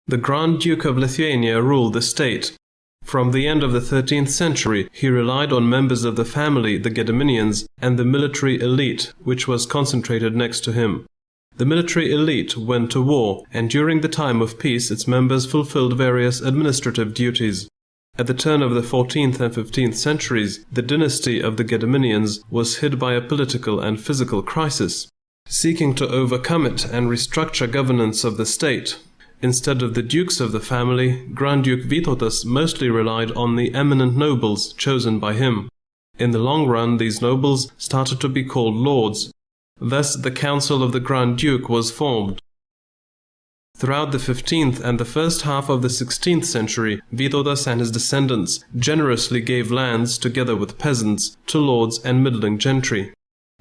The Grand Duke of Lithuania ruled the state. From the end of the 13th century, he relied on members of the family, the Gediminians, and the military elite, which was concentrated next to him. The military elite went to war, and during the time of peace its members fulfilled various administrative duties. At the turn of the 14th and 15th centuries, the dynasty of the Gediminians was hit by a political and physical crisis. Seeking to overcome it and restructure governance of the state, instead of the dukes of the family, Grand Duke Vytautas mostly relied on the eminent nobles chosen by him. In the long run, these nobles started to be called lords. Thus, the Council of the Grand Duke was formed. Throughout the 15th and the first half of the 16th century, Vytautas and his descendants generously gave lands, together with peasants, to lords and middling gentry.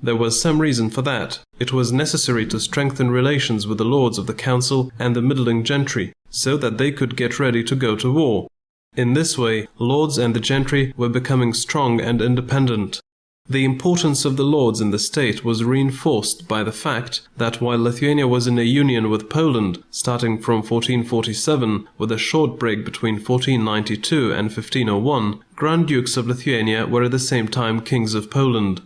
There was some reason for that. It was necessary to strengthen relations with the lords of the council and the middling gentry, so that they could get ready to go to war. In this way, lords and the gentry were becoming strong and independent. The importance of the lords in the state was reinforced by the fact that while Lithuania was in a union with Poland, starting from 1447, with a short break between 1492 and 1501, Grand Dukes of Lithuania were at the same time kings of Poland.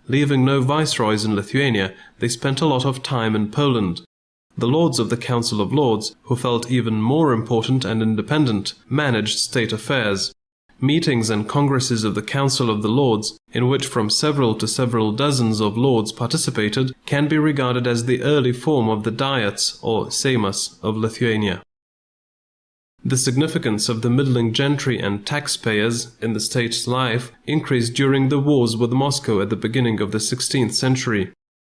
Leaving no viceroys in Lithuania, they spent a lot of time in Poland. The lords of the Council of Lords, who felt even more important and independent, managed state affairs. Meetings and congresses of the Council of the Lords, in which from several to several dozens of lords participated, can be regarded as the early form of the Diets or Seimas of Lithuania. The significance of the middling gentry and taxpayers in the state's life increased during the wars with Moscow at the beginning of the 16th century.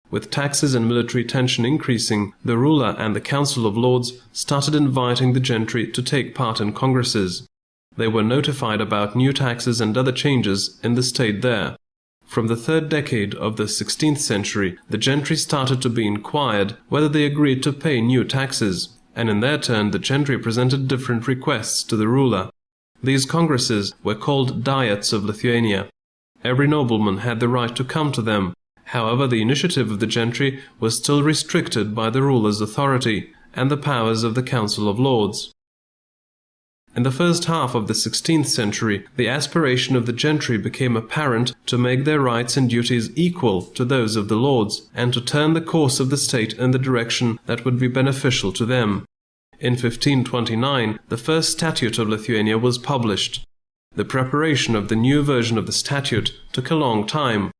With taxes and military tension increasing, the ruler and the Council of Lords started inviting the gentry to take part in congresses. They were notified about new taxes and other changes in the state there. From the third decade of the 16th century, the gentry started to be inquired whether they agreed to pay new taxes, and in their turn the gentry presented different requests to the ruler. These congresses were called Diets of Lithuania. Every nobleman had the right to come to them. However, the initiative of the gentry was still restricted by the ruler's authority and the powers of the Council of Lords. In the first half of the 16th century, the aspiration of the gentry became apparent to make their rights and duties equal to those of the lords, and to turn the course of the state in the direction that would be beneficial to them. In 1529, the first Statute of Lithuania was published. The preparation of the new version of the statute took a long time.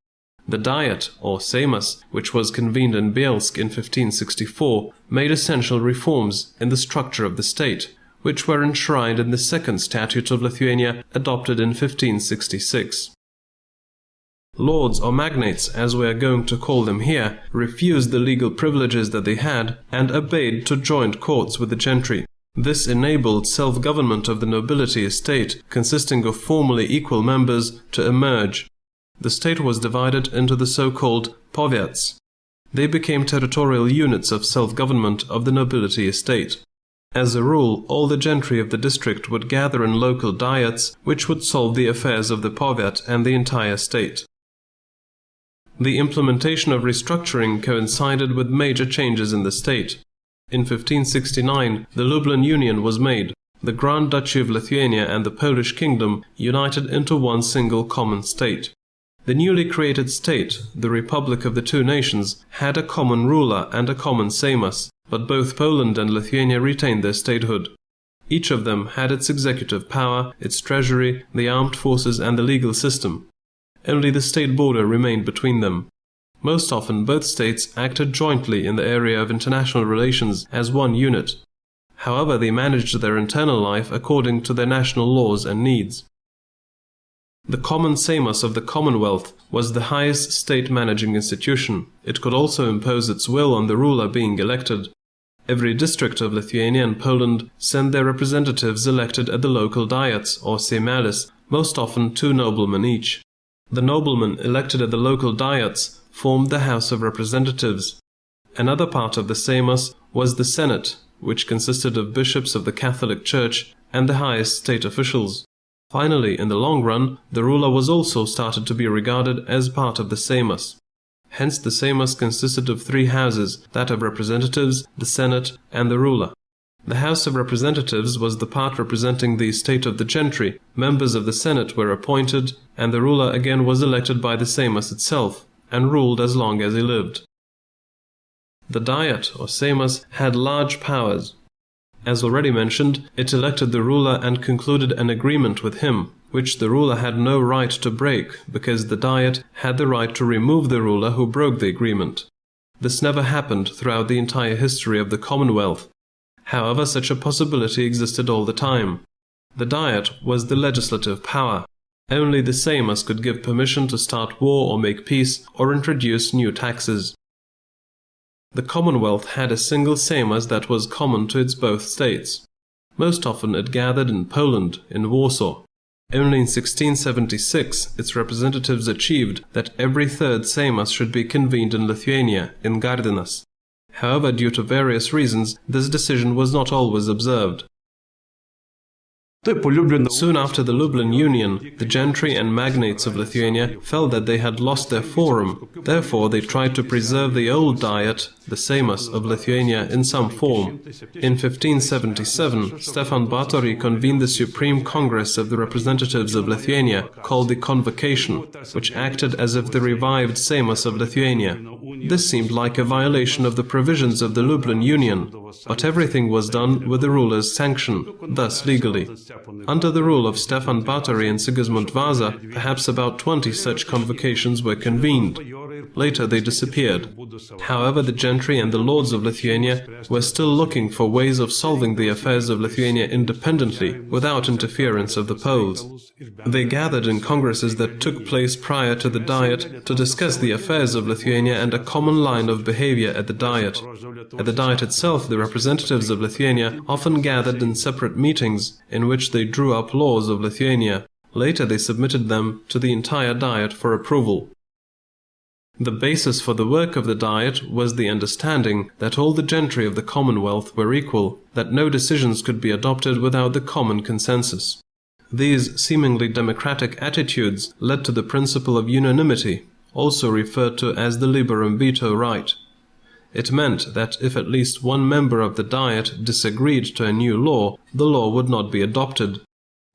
The Diet, or Seimas, which was convened in Bielsk in 1564, made essential reforms in the structure of the state, which were enshrined in the Second Statute of Lithuania, adopted in 1566. Lords or magnates, as we are going to call them here, refused the legal privileges that they had and obeyed to joint courts with the gentry. This enabled self-government of the nobility estate, consisting of formally equal members, to emerge. The state was divided into the so-called powiats. They became territorial units of self-government of the nobility estate. As a rule, all the gentry of the district would gather in local diets, which would solve the affairs of the powiat and the entire state. The implementation of restructuring coincided with major changes in the state. In 1569, the Lublin Union was made. The Grand Duchy of Lithuania and the Polish Kingdom united into one single common state. The newly created state, the Republic of the Two Nations, had a common ruler and a common Seimas, but both Poland and Lithuania retained their statehood. Each of them had its executive power, its treasury, the armed forces and the legal system. Only the state border remained between them. Most often both states acted jointly in the area of international relations as one unit. However, they managed their internal life according to their national laws and needs. The common Seimas of the Commonwealth was the highest state managing institution. It could also impose its will on the ruler being elected. Every district of Lithuania and Poland sent their representatives elected at the local diets, or Seimelis, most often 2 noblemen each. The noblemen elected at the local diets formed the House of Representatives. Another part of the Seimas was the Senate, which consisted of bishops of the Catholic Church and the highest state officials. Finally, in the long run, the ruler was also started to be regarded as part of the Seimas. Hence the Seimas consisted of 3 houses, that of representatives, the Senate, and the ruler. The House of Representatives was the part representing the estate of the gentry, members of the Senate were appointed, and the ruler again was elected by the Seimas itself, and ruled as long as he lived. The Diet, or Seimas, had large powers. As already mentioned, it elected the ruler and concluded an agreement with him, which the ruler had no right to break, because the Diet had the right to remove the ruler who broke the agreement. This never happened throughout the entire history of the Commonwealth. However, such a possibility existed all the time. The Diet was the legislative power. Only the Seimas could give permission to start war or make peace or introduce new taxes. The Commonwealth had a single Seimas that was common to its both states. Most often it gathered in Poland, in Warsaw. Only in 1676 its representatives achieved that every third Seimas should be convened in Lithuania, in Gardinas. However, due to various reasons, this decision was not always observed. Soon after the Lublin Union, the gentry and magnates of Lithuania felt that they had lost their forum. Therefore, they tried to preserve the old Diet, the Seimas of Lithuania, in some form. In 1577, Stefan Batory convened the Supreme Congress of the representatives of Lithuania, called the Convocation, which acted as if the revived Seimas of Lithuania. This seemed like a violation of the provisions of the Lublin Union, but everything was done with the ruler's sanction, thus legally. Under the rule of Stefan Batory and Sigismund Vasa, perhaps about 20 such convocations were convened. Later they disappeared. However, the gentry and the lords of Lithuania were still looking for ways of solving the affairs of Lithuania independently, without interference of the Poles. They gathered in congresses that took place prior to the Diet to discuss the affairs of Lithuania and a common line of behavior at the Diet. At the Diet itself, the representatives of Lithuania often gathered in separate meetings, in which they drew up laws of Lithuania. Later they submitted them to the entire Diet for approval. The basis for the work of the Diet was the understanding that all the gentry of the Commonwealth were equal, that no decisions could be adopted without the common consensus. These seemingly democratic attitudes led to the principle of unanimity, also referred to as the liberum veto right. It meant that if at least one member of the Diet disagreed to a new law, the law would not be adopted.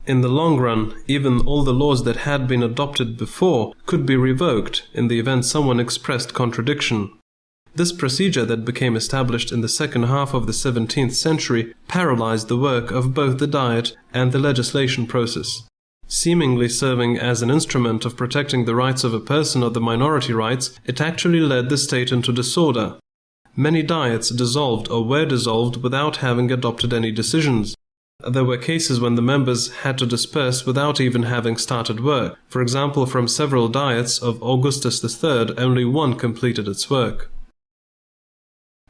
In the long run, even all the laws that had been adopted before could be revoked in the event someone expressed contradiction. This procedure that became established in the second half of the 17th century paralyzed the work of both the Diet and the legislation process. Seemingly serving as an instrument of protecting the rights of a person or the minority rights, it actually led the state into disorder. Many Diets dissolved or were dissolved without having adopted any decisions. There were cases when the members had to disperse without even having started work. For example, from several Diets of Augustus III, only one completed its work.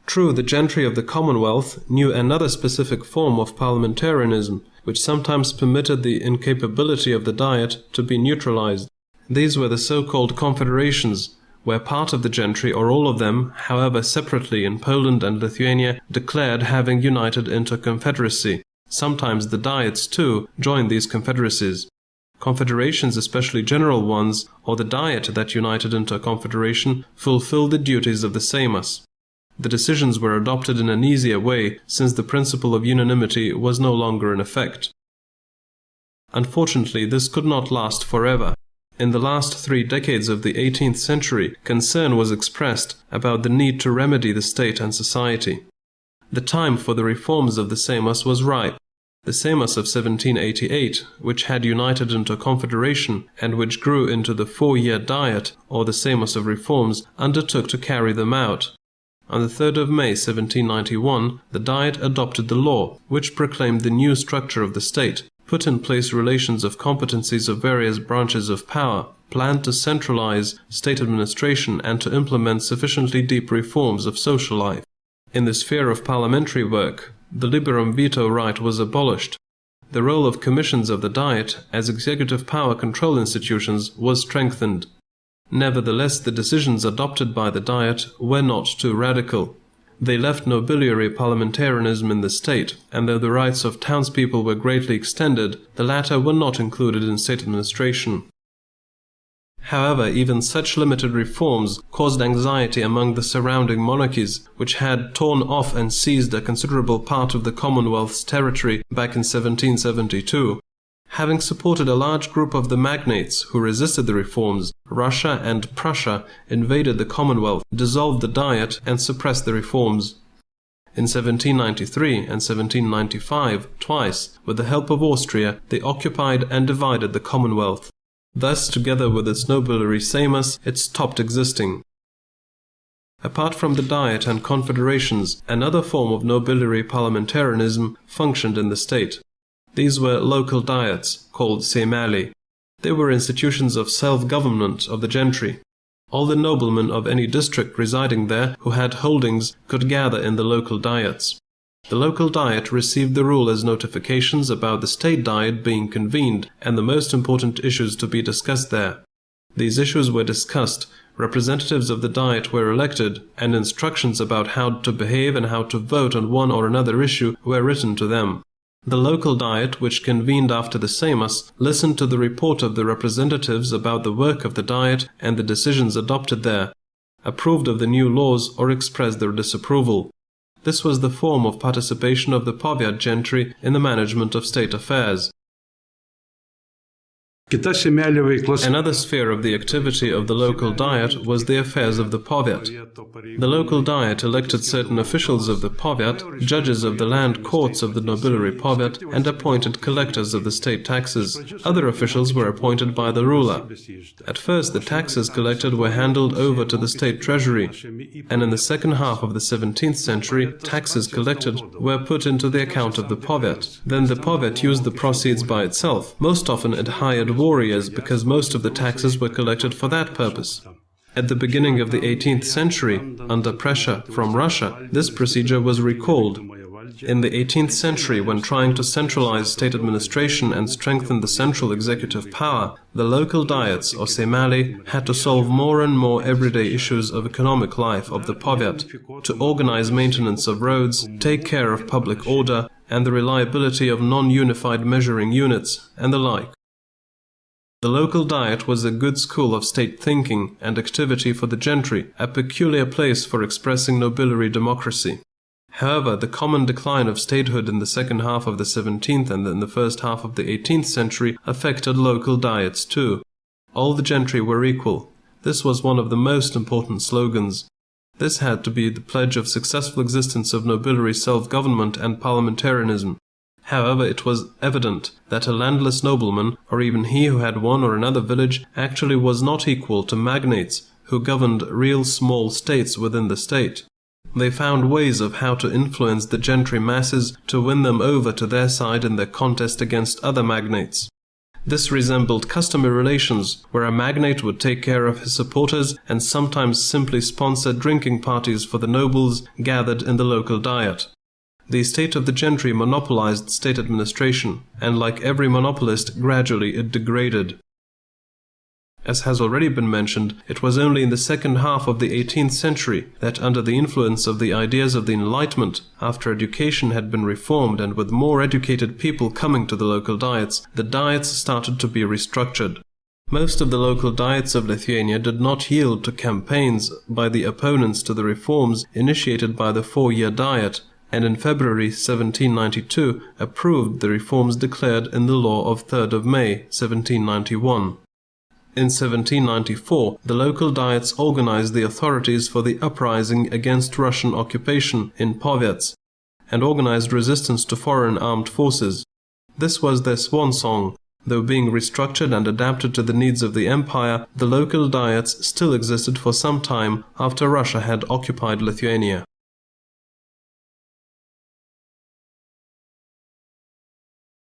True, the gentry of the Commonwealth knew another specific form of parliamentarism, which sometimes permitted the incapability of the Diet to be neutralized. These were the so-called Confederations, where part of the gentry, or all of them, however separately in Poland and Lithuania, declared having united into a confederacy. Sometimes the Diets, too, joined these confederacies. Confederations, especially general ones, or the Diet that united into a confederation, fulfilled the duties of the Seimas. The decisions were adopted in an easier way, since the principle of unanimity was no longer in effect. Unfortunately, this could not last forever. In the last 3 decades of the 18th century, concern was expressed about the need to remedy the state and society. The time for the reforms of the Seimas was ripe. The Seimas of 1788, which had united into a confederation and which grew into the 4-year Diet, or the Seimas of Reforms, undertook to carry them out. On the 3rd of May 1791, the Diet adopted the law, which proclaimed the new structure of the state, put in place relations of competencies of various branches of power, planned to centralize state administration and to implement sufficiently deep reforms of social life. In the sphere of parliamentary work, the liberum veto right was abolished. The role of commissions of the Diet as executive power control institutions was strengthened. Nevertheless, the decisions adopted by the Diet were not too radical. They left nobiliary parliamentarism in the state, and though the rights of townspeople were greatly extended, the latter were not included in state administration. However, even such limited reforms caused anxiety among the surrounding monarchies, which had torn off and seized a considerable part of the Commonwealth's territory back in 1772. Having supported a large group of the magnates who resisted the reforms, Russia and Prussia invaded the Commonwealth, dissolved the Diet, and suppressed the reforms. In 1793 and 1795, twice, with the help of Austria, they occupied and divided the Commonwealth. Thus, together with its nobiliary Seimas, it stopped existing. Apart from the Diet and Confederations, another form of nobiliary parliamentarism functioned in the state. These were local diets, called Assemblies. They were institutions of self-government of the gentry. All the noblemen of any district residing there who had holdings could gather in the local diets. The local diet received the rule as notifications about the state diet being convened and the most important issues to be discussed there. These issues were discussed, representatives of the diet were elected, and instructions about how to behave and how to vote on one or another issue were written to them. The local diet, which convened after the Seimas, listened to the report of the representatives about the work of the diet and the decisions adopted there, approved of the new laws or expressed their disapproval. This was the form of participation of the Powiat gentry in the management of state affairs. Another sphere of the activity of the local diet was the affairs of the Powiat. The local diet elected certain officials of the Powiat, judges of the land courts of the nobiliary Powiat, and appointed collectors of the state taxes. Other officials were appointed by the ruler. At first, the taxes collected were handed over to the state treasury, and in the second half of the 17th century, taxes collected were put into the account of the Powiat. Then the Powiat used the proceeds by itself. Most often it hired warriors because most of the taxes were collected for that purpose. At the beginning of the 18th century, under pressure from Russia, this procedure was recalled. In the 18th century, when trying to centralize state administration and strengthen the central executive power, the local diets, or Assemblies, had to solve more and more everyday issues of economic life of the Powiat, to organize maintenance of roads, take care of public order, and the reliability of non-unified measuring units, and the like. The local diet was a good school of state thinking and activity for the gentry, a peculiar place for expressing nobiliary democracy. However, the common decline of statehood in the second half of the 17th and in the first half of the 18th century affected local diets too. All the gentry were equal. This was one of the most important slogans. This had to be the pledge of successful existence of nobiliary self-government and parliamentarism. However, it was evident that a landless nobleman, or even he who had one or another village, actually was not equal to magnates who governed real small states within the state. They found ways of how to influence the gentry masses to win them over to their side in their contest against other magnates. This resembled customary relations, where a magnate would take care of his supporters and sometimes simply sponsor drinking parties for the nobles gathered in the local diet. The estate of the gentry monopolized state administration, and like every monopolist, gradually it degraded. As has already been mentioned, it was only in the second half of the 18th century that, under the influence of the ideas of the Enlightenment, after education had been reformed and with more educated people coming to the local diets, the diets started to be restructured. Most of the local diets of Lithuania did not yield to campaigns by the opponents to the reforms initiated by the 4-year diet, and in February 1792 approved the reforms declared in the law of 3rd of May 1791. In 1794, the local diets organized the authorities for the uprising against Russian occupation in Powiats, and organized resistance to foreign armed forces. This was their swan song. Though being restructured and adapted to the needs of the empire, the local diets still existed for some time after Russia had occupied Lithuania.